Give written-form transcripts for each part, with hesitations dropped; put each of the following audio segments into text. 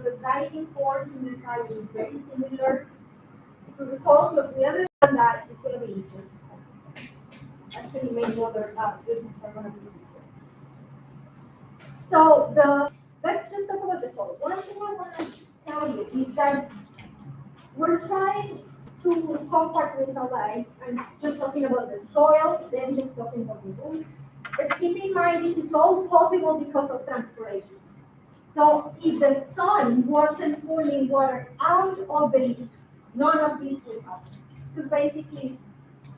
the driving force in the soil is very similar to the soil. So if we understand that, it's going to be interesting. Actually, many other physics are going to be useful. So let's just talk about the soil. One thing I want to tell you is that we're trying to compartmentalize and just talking about the soil, then just talking about the roots. But keep in mind, this is all possible because of transpiration. So if the sun wasn't pulling water out of the leaf, none of this would happen. Because basically,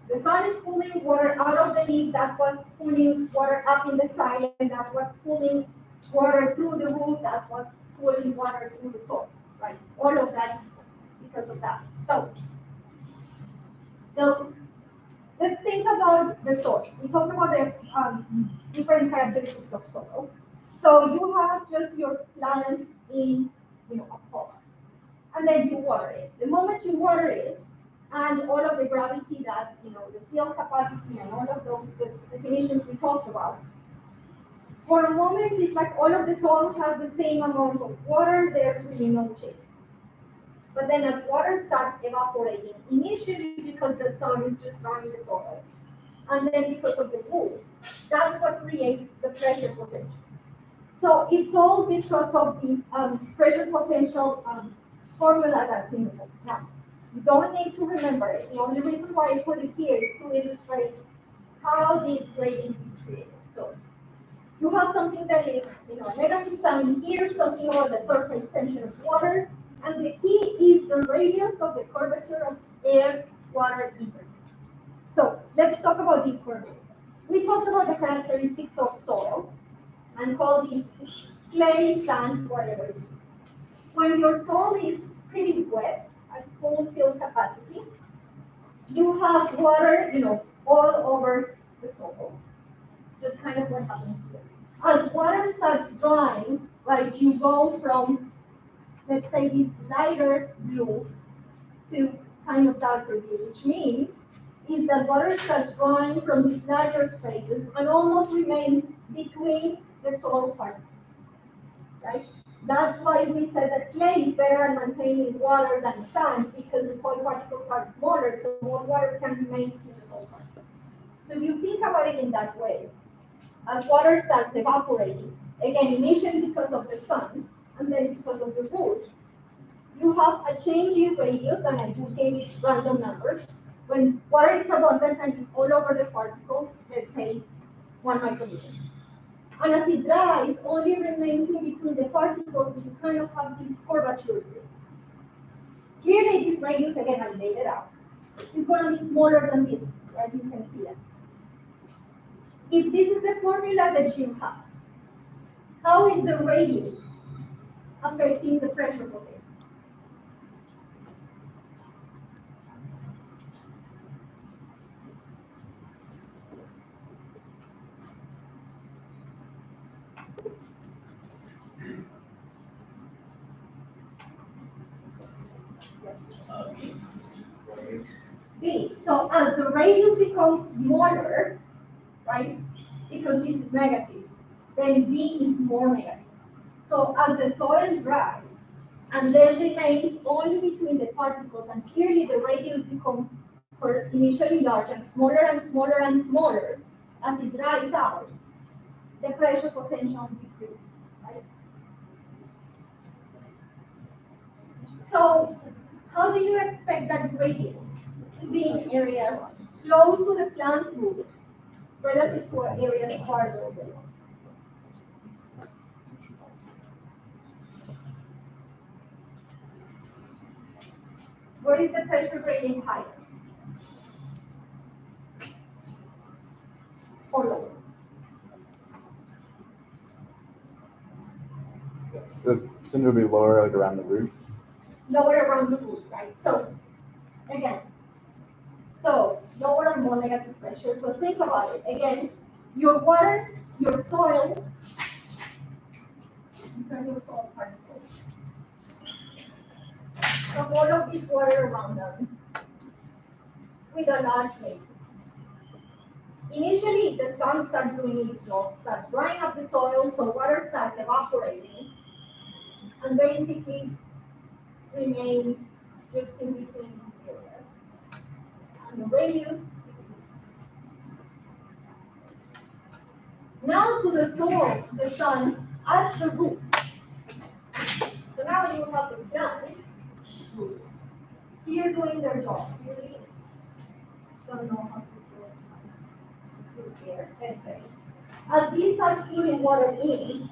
the sun is pulling water out of the leaf, that's what's pulling water up in the soil, and that's what's pulling water through the root, that's what's pulling water through the soil, right? All of that is because of that. So let's think about the soil. We talked about the different characteristics of soil. So you have just your plant in, a pot, and then you water it. The moment you water it, and all of the gravity that's, the field capacity and all of those definitions we talked about, for a moment it's like all of the soil has the same amount of water, there's really no change. But then as water starts evaporating, initially because the sun is just drying the soil, and then because of the roots, that's what creates the pressure potential. So it's all because of this pressure potential formula that's in the book. Now, you don't need to remember it. The only reason why I put it here is to illustrate how this gradient is created. So you have something that is, a negative sign here, something about the surface tension of water, and the key is the radius of the curvature of air-water interface. So let's talk about this for a minute. We talked about the characteristics of soil and call these clay, sand, whatever it is. When your soil is pretty wet at full field capacity, you have water, all over the soil. Just kind of what happens here. As water starts drying, right, you go from, let's say, this lighter blue to kind of darker blue, which means is that water starts drying from these larger spaces and almost remains between the soil particles, right? That's why we said that clay is better at maintaining water than sand because the soil particles are smaller, so more water can remain in the soil particles. So if you think about it in that way, as water starts evaporating, again, initially because of the sun, and then because of the root, you have a change in radius, and I just gave it random numbers. When water is abundant and it's all over the particles, let's say 1 micrometer. And as it dries, only remains in between the particles, so you kind of have these curvatures there. Clearly, this radius, again, I laid it out, is going to be smaller than this, right? You can see that. If this is the formula that you have, how is the radius affecting the pressure potential? B. So as the radius becomes smaller, right, because this is negative, then B is more negative. So as the soil dries and then remains only between the particles, and clearly the radius becomes initially large and smaller and smaller and smaller as it dries out, the pressure potential decreases, right? So how do you expect that gradient to be in areas close to the plant root relative to areas farther away? Where is the pressure gradient higher? Or lower? It's going to be lower, like around the root. Lower around the root, right? So, again, lower and more negative pressure. So think about it. Again, your water, your soil, these are your soil particles. So all of this water around them with a large radius. Initially, the sun starts doing its job, starts drying up the soil, so water starts evaporating. and basically remains just in between these areas. And the radius. Now to the soul, the sun, at the roots. So now you have the giant roots. Here doing their job. Really don't know how to do it here, let's say. As these start spewing water in,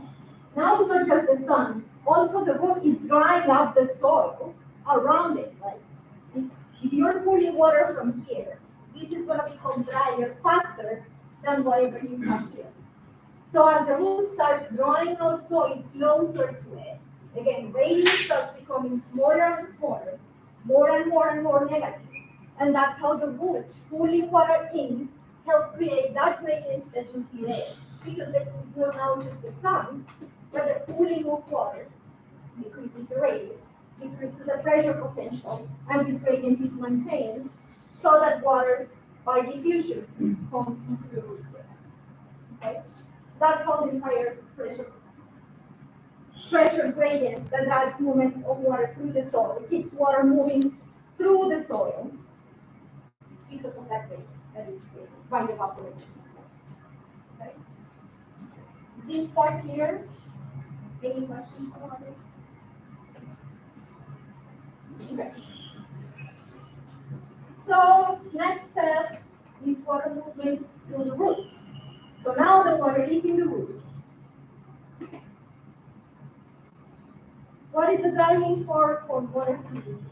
now it's not just the sun, also the root is drying up the soil around it. Like if you're pulling water from here, this is going to become drier faster than whatever you have here. So as the root starts drawing out soil closer to it, again, radius starts becoming smaller and smaller, more and more negative. And that's how the roots pulling water in help create that gradient that you see there. Because it's not now just the sun, but the pulling of water decreases the radius, decreases the pressure potential, and this gradient is maintained so that water by diffusion comes into the root. Okay? That's how the entire pressure gradient that drives movement of water through the soil. It keeps water moving through the soil because of that gradient that is created by evaporation. Okay? Is this part clear? Any questions about it? Okay. So next step is water movement through the roots. So now the water is in the roots. What is the driving force for water moving?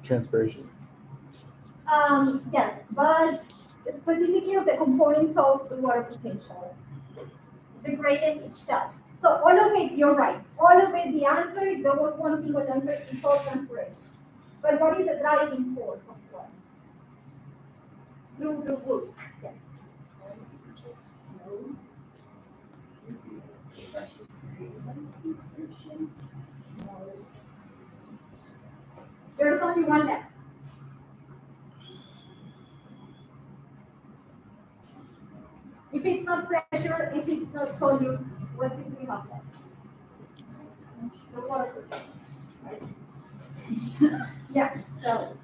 Transpiration. Yes, but specifically of the components of the water potential, the gradient itself. So all of it, you're right. All of it, the answer, there was one single answer, is all transpiration. But what is the driving force of water? Through the roots. Yes. No. No. There's only one left. If it's not pressure, if it's not solute, what do we have left? The water potential, right? Yes, so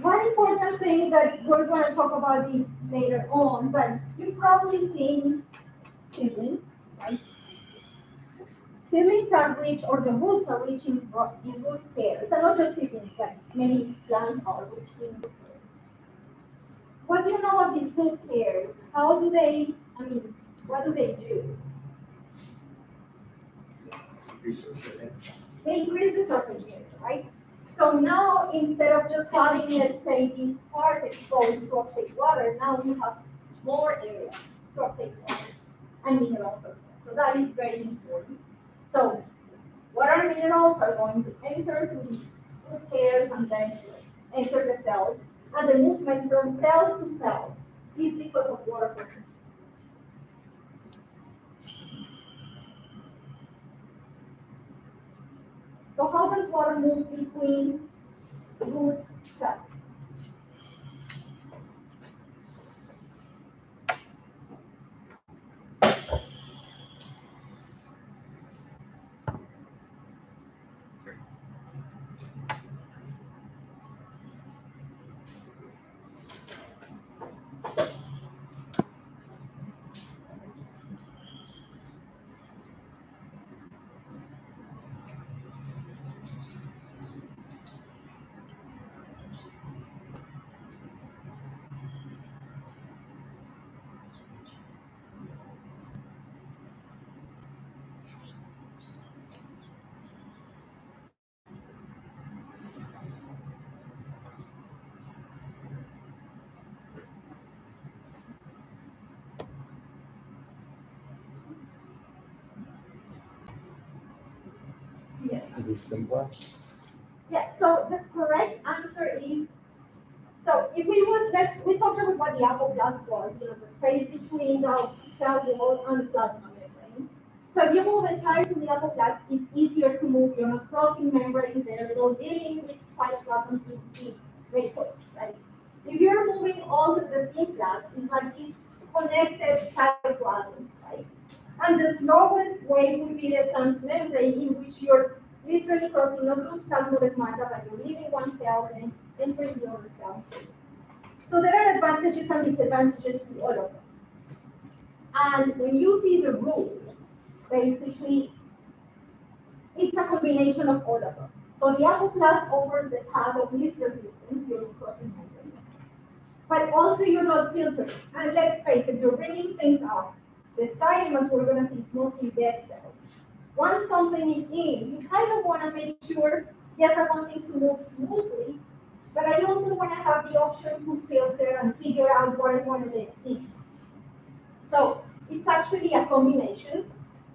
one important thing that we're going to talk about this later on, but you've probably seen seedlings, right? Seedlings are rich, or the roots are rich in root pairs, and not just seedlings, like many plants are rich in root pairs. What do you know of these root pairs? How do they, what do they do? They increase the surface area, right? So now instead of just having, let's say, this part exposed to uptake water, now you have more area to uptake water and minerals as well. So that is very important. So water and minerals are going to enter through these root pairs and then enter the cells. And the movement from cell to cell is because of water pressure. So how does water move between root cells? Yes. Maybe simpler. Yeah, so the correct answer is, so if we was, we talked about what the apoplast was, the space between the cell wall and the plasma membrane. So if you move entire to the apoplast, it's easier to move. You're not crossing membranes there, so dealing with cytoplasm is way would be the transmembrane, in which you're literally crossing not just plasmodesmata, but you're leaving one cell and entering the other cell. So there are advantages and disadvantages to all of them. And when you see the rule, basically, it's a combination of all of them. So the apoplast offers the path of least resistance, you're crossing membranes, but also you're not filtering. And let's face it, you're bringing things up. The xylem, as we're going to see, is mostly dead cells. Once something is in, you kind of want to make sure, yes, I want things to move smoothly, but I also want to have the option to filter and figure out what I want to let in. So it's actually a combination.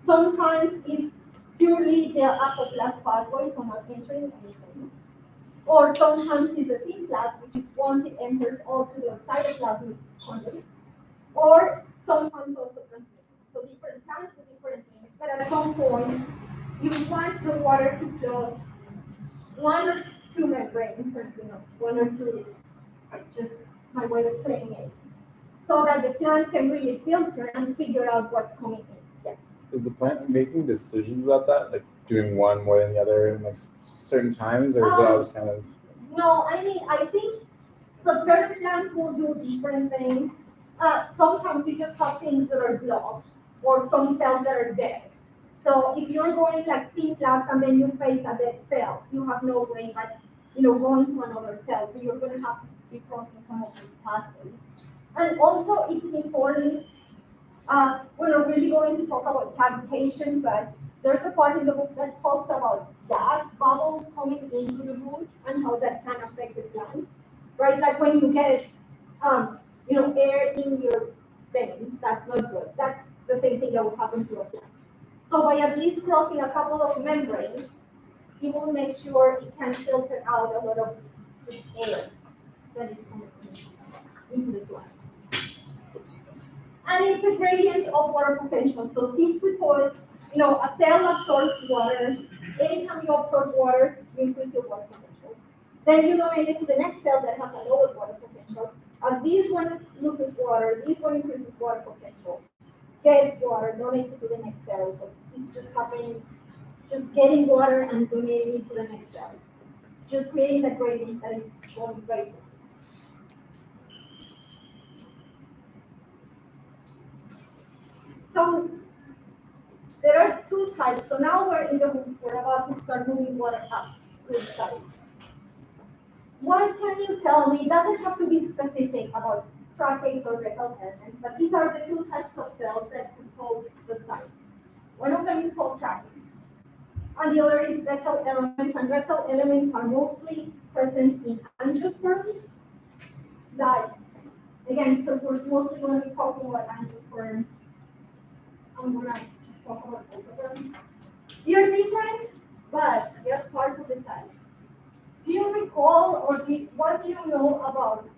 Sometimes it's purely the apoplast pathway, so not entering anything. Or sometimes it's the synplast, which is once it enters all to the cytoplasmic conjugates. Or sometimes also transmission. So different times of different things. But at some point, you want the water to close one or two membranes, and one or two is just my way of saying it, so that the plant can really filter and figure out what's coming in. Yes. Is the plant making decisions about that, like doing one more than the other in like certain times, or is it always kind of? No, I mean, I think so. Certain plants will do different things. Sometimes you just have things that are blocked, or some cells that are dead. So if you're going like synplast and then you face a dead cell, you have no way like going to another cell. So you're going to have to be crossing some of these pathways. And also, it's important. We're not really going to talk about cavitation, but there's a part in the book that talks about gas bubbles coming into the root and how that can affect the plant, right? Like when you get, air in your veins, that's not good. That's the same thing that would happen to a plant. So by at least crossing a couple of membranes, it will make sure it can filter out a lot of this air that is coming into the plant. And it's a gradient of water potential. So see if we put, a cell absorbs water. Anytime you absorb water, you increase your water potential. Then you donate it to the next cell that has a lower water potential. As this one loses water, this one increases water potential, gets water, donates it to the next cell. So it's just happening, just getting water and donating it to the next cell. It's just creating a gradient that is going very quickly. So there are two types. So now we're in the root. We're about to start moving water up to the side. What can you tell me? It doesn't have to be specific about tracheids or vessel elements, but these are the two types of cells that compose the site. One of them is called tracheids, and the other is vessel elements. And vessel elements are mostly present in angiosperms. Like, again, so we're mostly going to be talking about angiosperms. I'm going to just talk about both of them. They're different, but they're part of the cell. Do you recall or what do you know about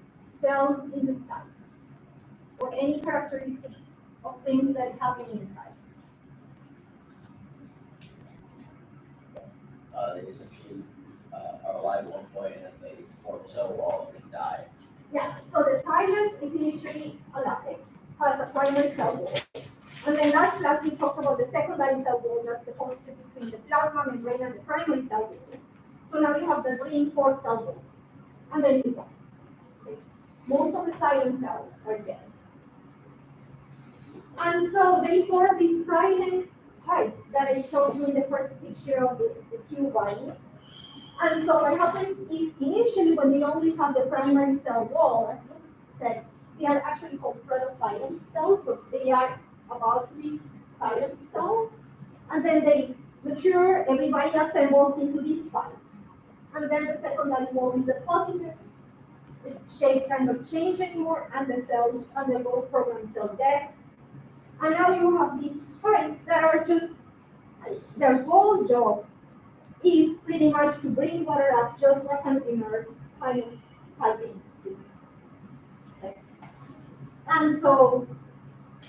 cells in the cell? Or any characteristics of things that happen inside? They essentially are alive at one point and then they form a cell wall and they die. Yeah, so the xylem is initially alive, has a primary cell wall. And then last class we talked about the secondary cell wall, that's the contact between the plasma membrane and the primary cell wall. So now you have the reinforced cell wall. And then you die. Okay. Most of the xylem cells are dead. And so they form these silent pipes that I showed you in the first picture of the Q lines. And so what happens is initially when they only have the primary cell wall, as Lucas said, they are actually called protoxylem cells, so they are about to be xylem cells. And then they mature, everybody assembles into these pipes. And then the secondary wall is deposited, the shape cannot change anymore, and the cells undergo programmed cell death. And now you have these pipes that are just, their whole job is pretty much to bring water up just like an inert kind of piping system. Okay. And so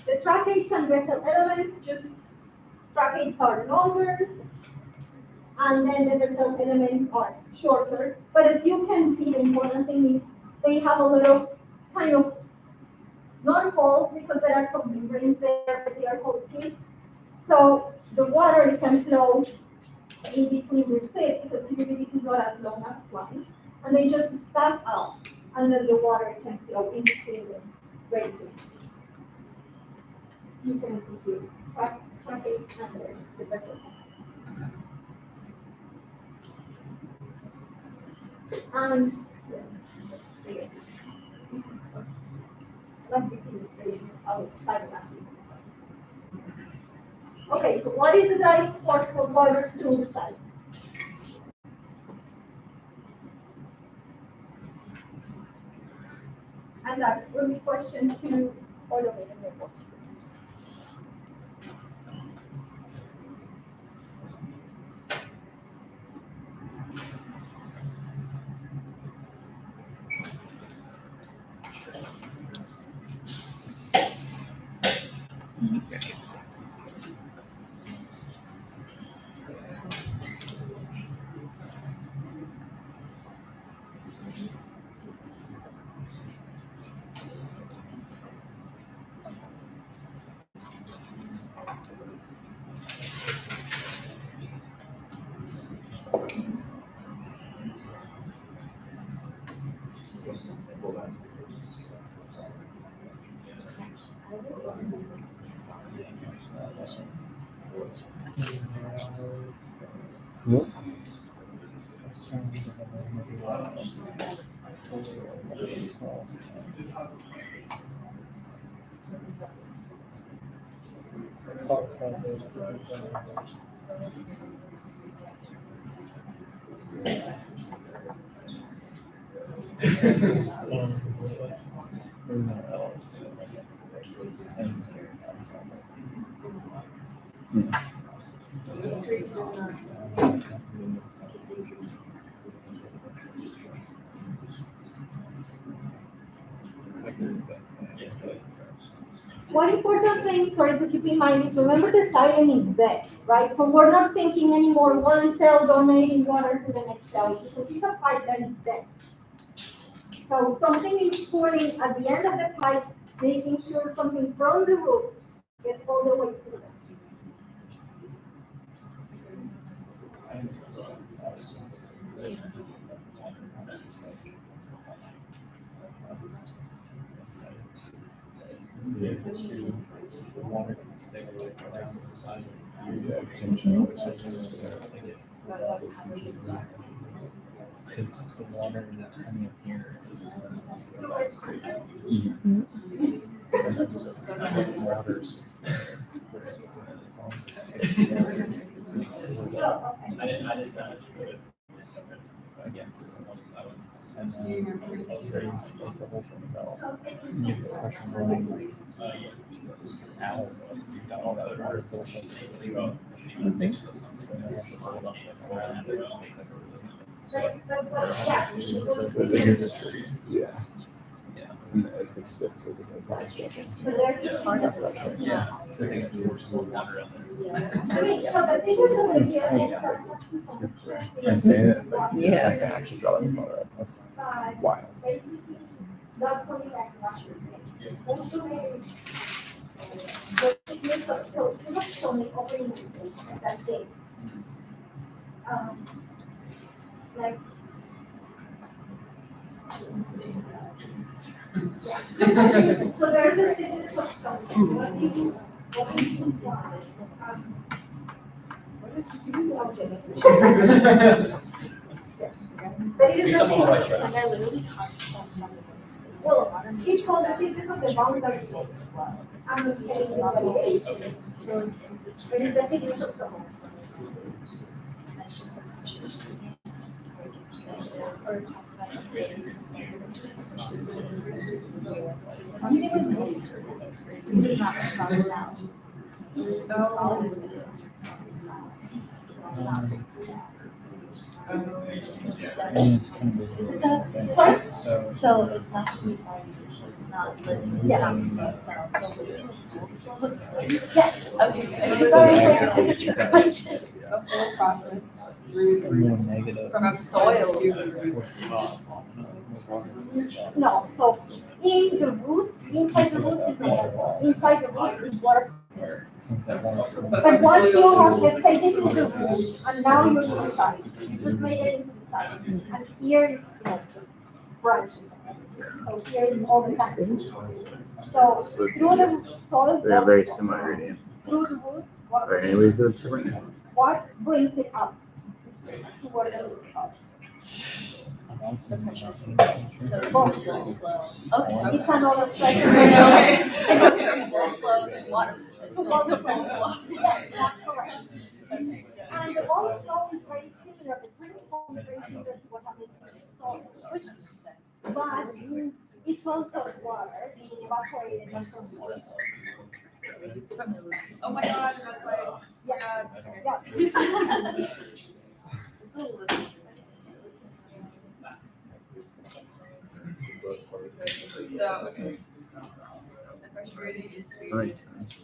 the tracheids and vessel elements, tracheids are longer, and then the vessel elements are shorter. But as you can see, the important thing is they have a little kind of not holes because there are some membranes there, but they are called pits. So the water can flow in between these cliffs because typically this is not as long as plant, and they just stand out, and then the water can flow in between them very quickly. You can see here, traffic and there's the vessel. And again, this is like this illustration outside of that. Okay, so what is the driving force for water through the site? And that's only question to all of it in the book. One important thing, sorry, to keep in mind is remember the silent is dead, right? So we're not thinking anymore one cell donating water to the next cell because it's a pipe that is dead. So something is pouring at the end of the pipe, making sure something from the roof gets all the way through them. The water can stay away from the side. Because the water that's coming up here is waters. I just got it against one side. And there's the whole thing about you get the pressure rolling out, so you've got all that other water social. I think so. So you have to hold up around it. The bigger the tree. Yeah. And it's like stiff, so it's not stretching. So Yeah. So I think it's forced more water out there. it's insane. And saying it, like, I can actually draw that photo. That's wild. That's something like that. So you have shown me opening that date. Like, yeah. So there's a thickness of something. What do you want? But it is nothing. Like I literally caught stuff from the Well, it's called the thickness of the boundary. I'm not saying it's so like, is it just but it's the thickness of something. that's just the pressure or talk about it. You think it's nice because it's not for solid sound. It's solid but it's for solid sound. It's not for staff. It's kind of Is it that? Sorry? So it's not to be solid because it's not living. It's not for solid sound. Yes. Okay. Sorry. Question. The whole process through more negative. from soil to Towards the top. No, so in the roots, inside the roots is not water. Inside the roots is water Where it seems that one. But once you have, let's say this is the root, and now you're to the side, you just made it into the side, and here is, branches. So here is all the time. So through the soil, They're very similar gradient. through the roots, Are there any ways that it's different? what brings it up to where the roots are? The pressure. So the Both. flow. Okay. It's another pressure. It goes from blood flow to water. To water flow. Yes, that's correct. And the water flow is very similar, the principle is very similar to what happens in the soil. Which makes sense. But it's also water being evaporated by some soil. Oh my God, that's why. Yeah. So, okay. The pressure gradient is That makes sense.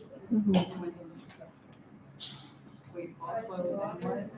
Wait, water flow, then what?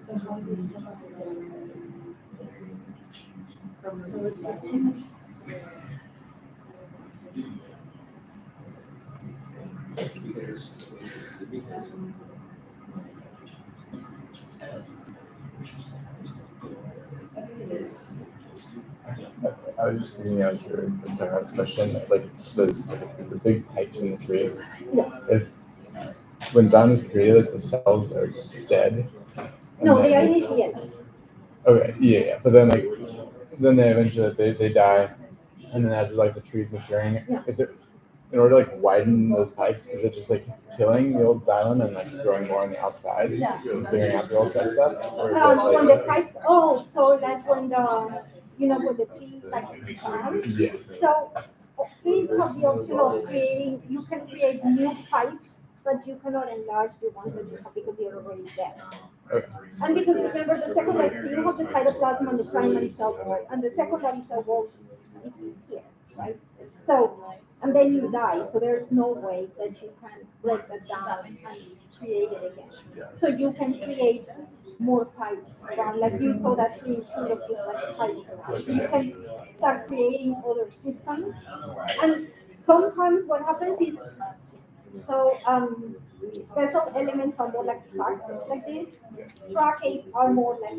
So how is it similar? So it's the same as I was just thinking as you're talking about this question, like those the big pipes in the tree. If when Zion was created, like the cells are dead. No, they are initiated. Okay, yeah. But then then they eventually they die, and then as like the tree's maturing, Yeah. is it in order to like widen those pipes? Is it just like killing the old xylem and like growing more on the outside, Yeah. clearing out the old dead stuff? Or is it When the like pipes, so that's when when the trees like expand. yeah? So trees have the option of creating, you can create new pipes, but you cannot enlarge the ones that you have because they are already dead. Okay. And because remember the secondary, so you have the cytoplasm and the primary cell wall, and the secondary cell wall is here, right? So, and then you die, so there's no way that you can break that down and create it again. So you can create more pipes around, like you saw that tree full of just like pipes around. You can start creating other systems. And sometimes what happens is, vessel elements are more like stuck like this. Tracheids are more like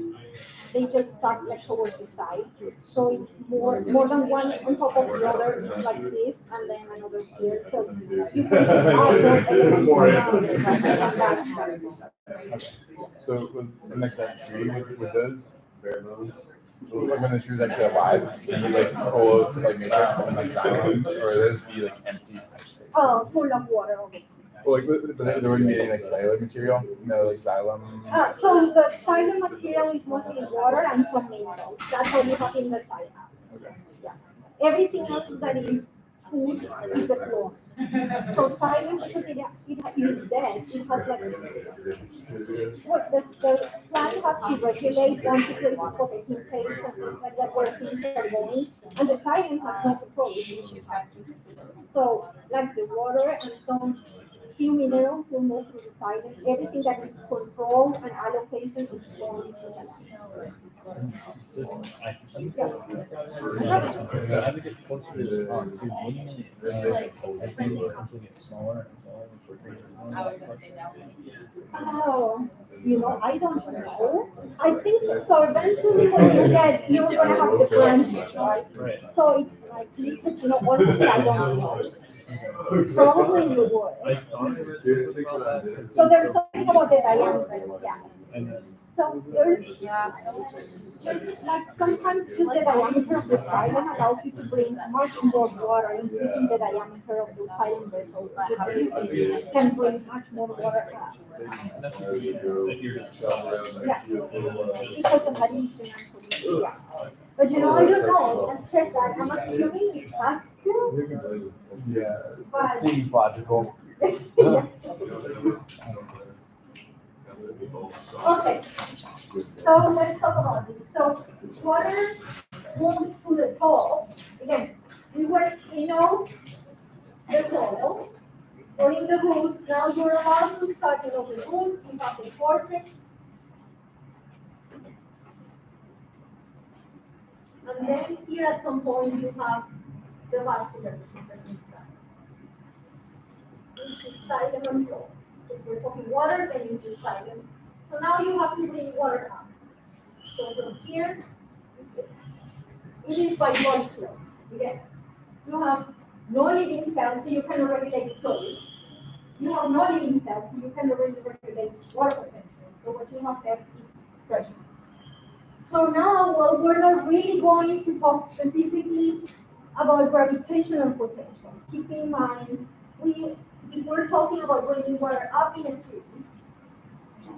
they just stuck like towards the side. So it's more than one on top of the other. It's like this, and then another here. So you can add more elements around that. So in like that tree with those bare bones, like when the tree is actually alive, can you like full of like matrix and like xylem, or those be like empty pipes? Full of water. Well, like, but there wouldn't be any like cellular material, no like xylem. So the xylem material is mostly water and some minerals. That's what you have in the xylem. Okay. Yeah. Everything else that is food is the floor. So xylem, because it is dead, it has like the plant has to regulate places for the synthase and things like that where things are going, and the xylem has no control. So like the water and some few minerals will move through the xylem. Everything that is control and allocation is going to the xylem. It's just, I think, Yeah. so as it gets closer to the top, too, wouldn't it, everything essentially get smaller and smaller, which would create smaller? Oh, I don't know. I think so. So eventually when you're gonna have the branches, right? Right. So it's like liquid, honestly, I don't know. Probably you would. I thought I read something about that. So there's something about the diameter, yes. And then So there's Yeah. like sometimes just the diameter of the silent allows you to bring much more water, increasing the diameter of the silent vessels, just so you can bring much more water out. that's what you're gonna sell. Yeah. Because of addition and pollution, yeah. But you know, I don't know, and check that, I'm assuming it has to, Yeah, but. it seems logical. Okay, so let's talk about this. So water moves to the top. Again, we know the soil, or in the roots. Now you're about to start with the roots. You have the cortex. And then here at some point you have the vascular system inside. Which is xylem and flow. If we're talking water, then it's just xylem. So now you have to bring water up. So from here, it is by blood flow. Again, you have no living cells, so you cannot regulate soil. You have no living cells, so you cannot really regulate water potential. So what you have left is pressure. So now, well, we're not really going to talk specifically about gravitational potential. Keep in mind, if we're talking about bringing water up in a tree,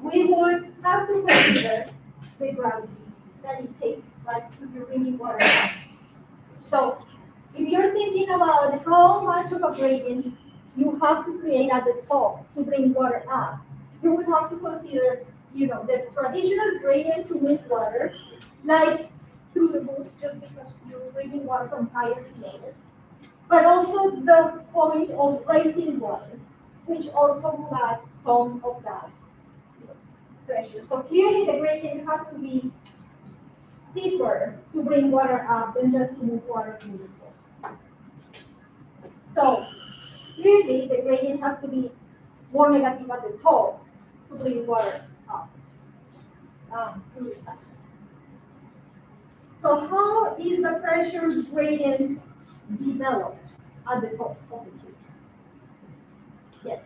we would have to consider the gravity that it takes, right, to bring water up. So if you're thinking about how much of a gradient you have to create at the top to bring water up, you would have to consider, the traditional gradient to move water, like through the roots, just because you're bringing water from higher layers, but also the point of raising water, which also will add some of that pressure. So clearly the gradient has to be steeper to bring water up than just to move water through the soil. So clearly the gradient has to be more negative at the top to bring water up through the side. So how is the pressure gradient developed at the top of the tree? Yes.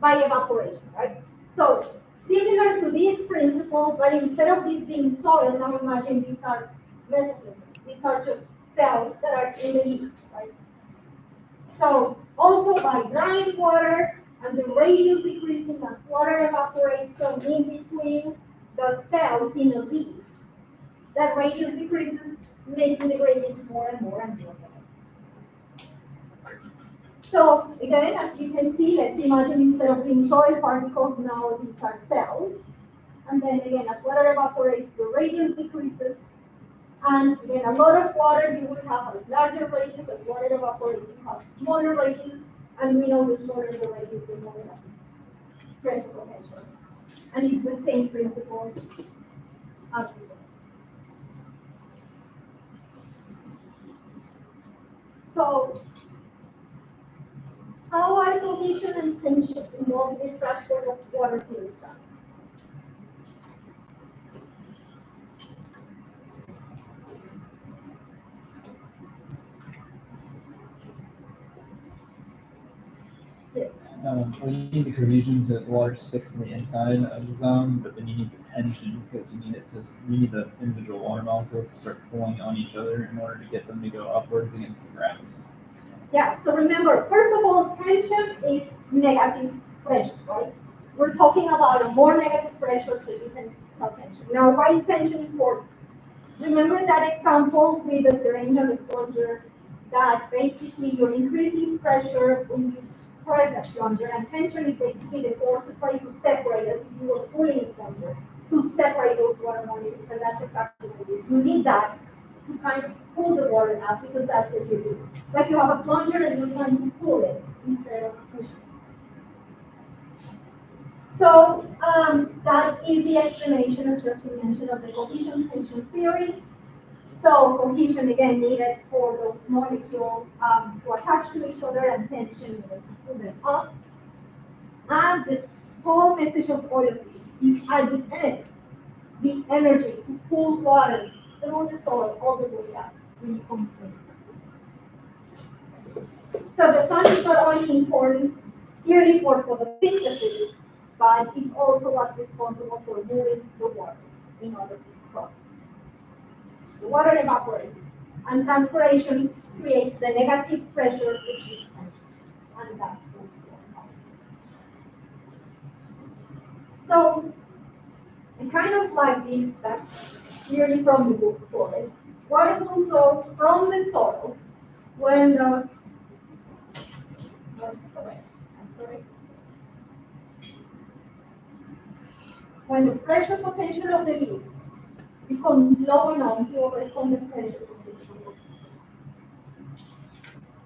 By evaporation, right? So similar to this principle, but instead of this being soil, now imagine these are mesoplasms. These are just cells that are in the leaf, right? So also by drying water and the radius decreasing as water evaporates, so in between the cells in a leaf, that radius decreases, making the gradient more and more and more. So again, as you can see, let's imagine instead of being soil particles, now these are cells. And then again, as water evaporates, the radius decreases. And again, a lot of water, you will have a larger radius. As water evaporates, you have smaller radius. And we know the smaller the radius, the more pressure potential. And it's the same principle as the soil. So how are cohesion and tension involved in transport of water to the sun? Yes. Well, you need the cohesion so that the water sticks to the inside of the zone, but then you need the tension because you need the individual water molecules to start pulling on each other in order to get them to go upwards against the gravity. Yeah, so remember, first of all, tension is negative pressure, right? We're talking about a more negative pressure, so you can tell tension. Now, why is tension important? Remember that example with the syringe and the plunger, that basically you're increasing pressure when you press a plunger, and tension is basically the force to try to separate, as if you were pulling a plunger, to separate those water molecules, and that's exactly what it is. You need that to kind of pull the water out, because that's what you're doing. It's like you have a plunger and you're trying to pull it instead of pushing. So that is the explanation, as Justin mentioned, of the cohesion tension theory. So cohesion again needed for those molecules to attach to each other, and tension needed to pull them up. And the whole message of all of this is at the end, the energy to pull water through the soil all the way up when it comes to the sun. So the sun is not only important clearly for photosynthesis, but it's also what's responsible for moving the water in all of these processes. The water evaporates, and transpiration creates the negative pressure which is tension, and that's what's going on. So, and kind of like this, that's clearly from the book for it. Water will flow from the soil when the that's correct. That's correct. When the pressure potential of the leaves becomes low enough to overcome the pressure potential.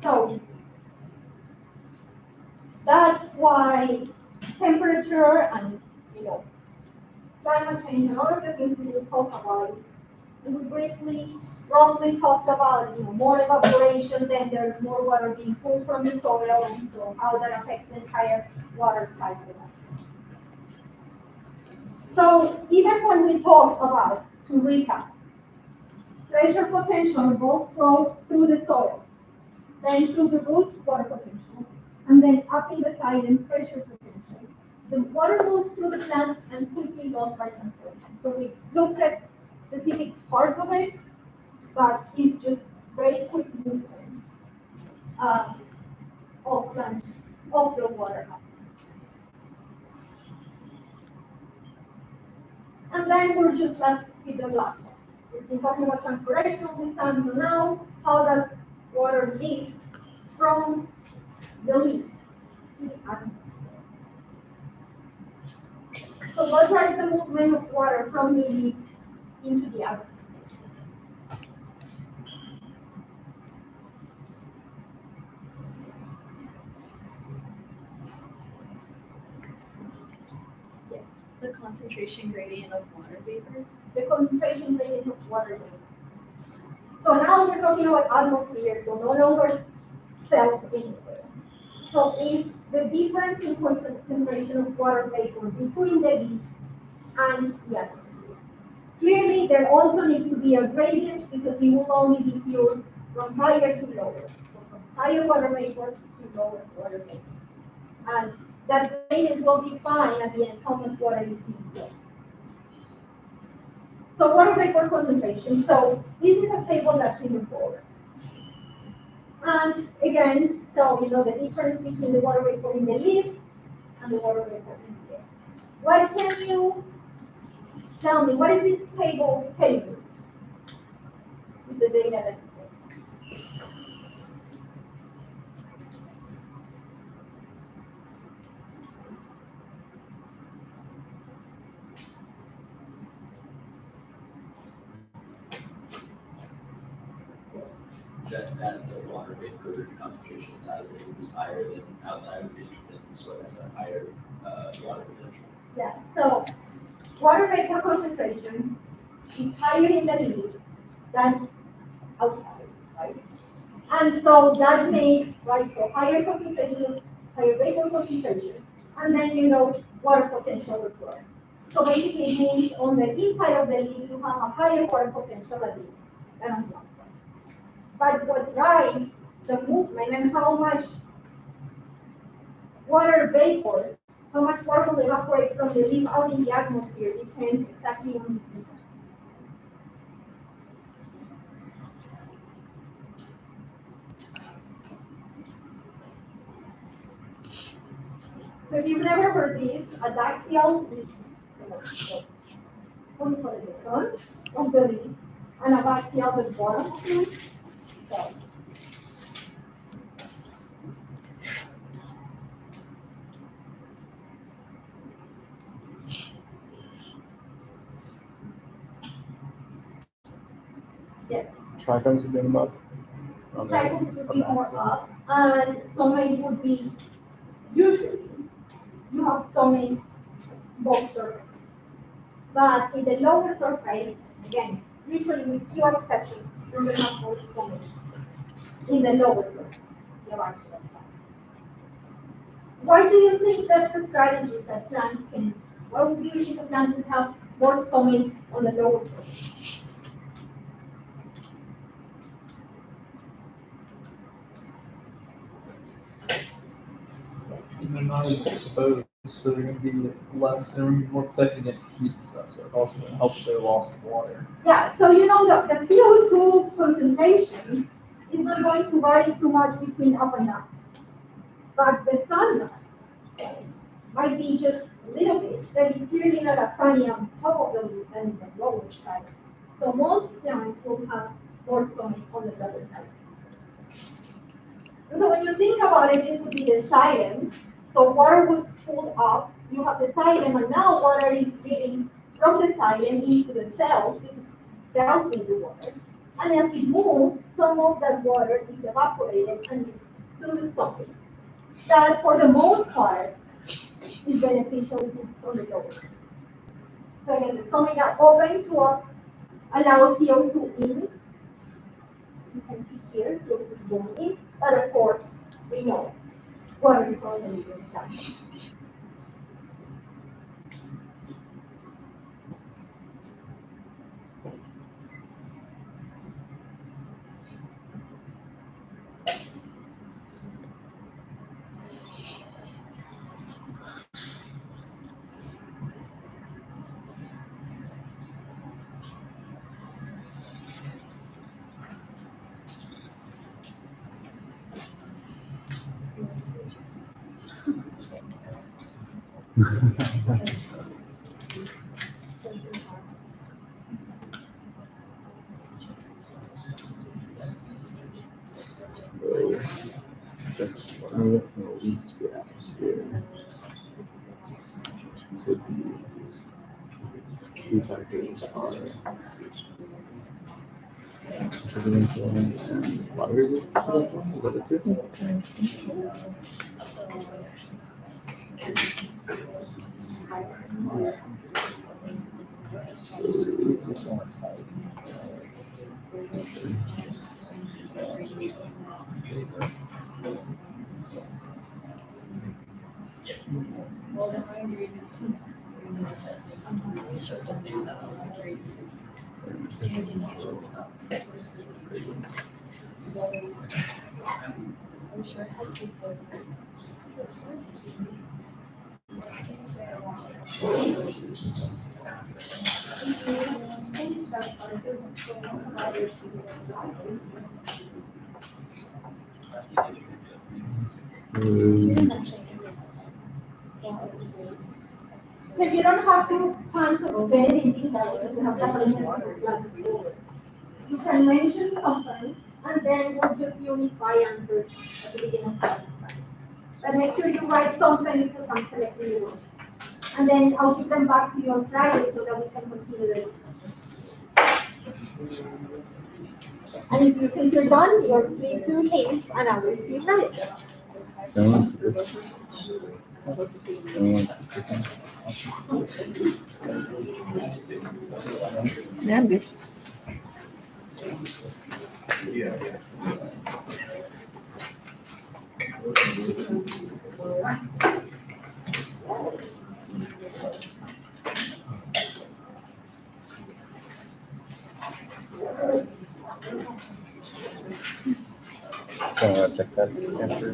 So that's why temperature and climate change and all of the things we will talk about is we briefly, roughly talked about more evaporation, then there's more water being pulled from the soil, and so how that affects the entire water cycle as well. So even when we talk about, to recap, pressure potential both flow through the soil, then through the roots water potential, and then up in the silent pressure potential. The water moves through the plant and quickly lost by transpiration. So we looked at specific parts of it, but it's just very quick movement of plants, of the water. And then we're just left with the last one. We've been talking about transpiration all this time, so now how does water leak from the leaf to the atmosphere? So what drives the movement of water from the leaf into the atmosphere? The concentration gradient of water vapor. The concentration gradient of water vapor. So now we're talking about atmosphere, so no longer cells anywhere. So is the difference in concentration of water vapor between the leaf and the atmosphere. Clearly, there also needs to be a gradient because it will only diffuse from higher to lower. So from higher water vapor to lower water vapor. And that gradient will define at the end how much water is being lost. So water vapor concentration. So this is a table that's in the board. And again, so the difference between the water vapor in the leaf and the water vapor in the air. What can you tell me? What is this table tell you with the data that's there? Just that the water vapor concentration inside of the leaf is higher than outside of the leaf, so it has a higher water potential. Yeah, so water vapor concentration is higher in the leaf than outside, right? And so that makes, right, so higher concentration, higher vapor concentration, and then water potential as well. So basically it means on the inside of the leaf you have a higher water potential than on the outside. But what drives the movement and how much water vapor, how much water will evaporate from the leaf out in the atmosphere depends exactly on this difference. So if you've never heard this, a daxial is what do you call it, the front of the leaf, and a baxial the bottom of the leaf. So yes. Trichomes would be in the mud. On the- Trichomes would on be the more axis. up, and stomach would be usually you have stomach both surfaces. But in the lower surface, again, usually with few exceptions, you're going to have more stomach in the lower surface, the axial side. Why do you think that's a strategy that plants can? Why would you think a plant would have more stomach on the lower surface? and they're not as exposed, so they're going to be less. They're going to be more protected against heat and stuff. So it's also going to help their loss of water. Yeah, so you know the CO2 concentration is not going to vary too much between up and down. But the sun might be just a little bit, but it's clearly not as sunny on top of the roof than the lower side. So most plants will have more sun on the lower side. And so when you think about it, this would be the xylem. So water was pulled up, you have the xylem, and now water is leaving from the xylem into the cells, because cells need the water. And as it moves, some of that water is evaporated and moves through the stomach. That, for the most part, is beneficial if it's on the lower. So again, the stomach are open to allow CO2 in. You can see here, CO2 going in, but of course, we know water is also needed down. So the factors are sugar influence and water resistance. Is that what it is? I'm sure it has to go. So you don't have to time to spend it in detail, because you have that. You can mention something, and then we'll just unify answers at the beginning of class. But make sure you write something, because I'm correcting you. And then I'll give them back to you on Friday so that we can continue this. And if you think you're done, you're free to leave, and I will see you Friday. Someone for this. Someone for this one. Yeah, I'm good. Check that answer.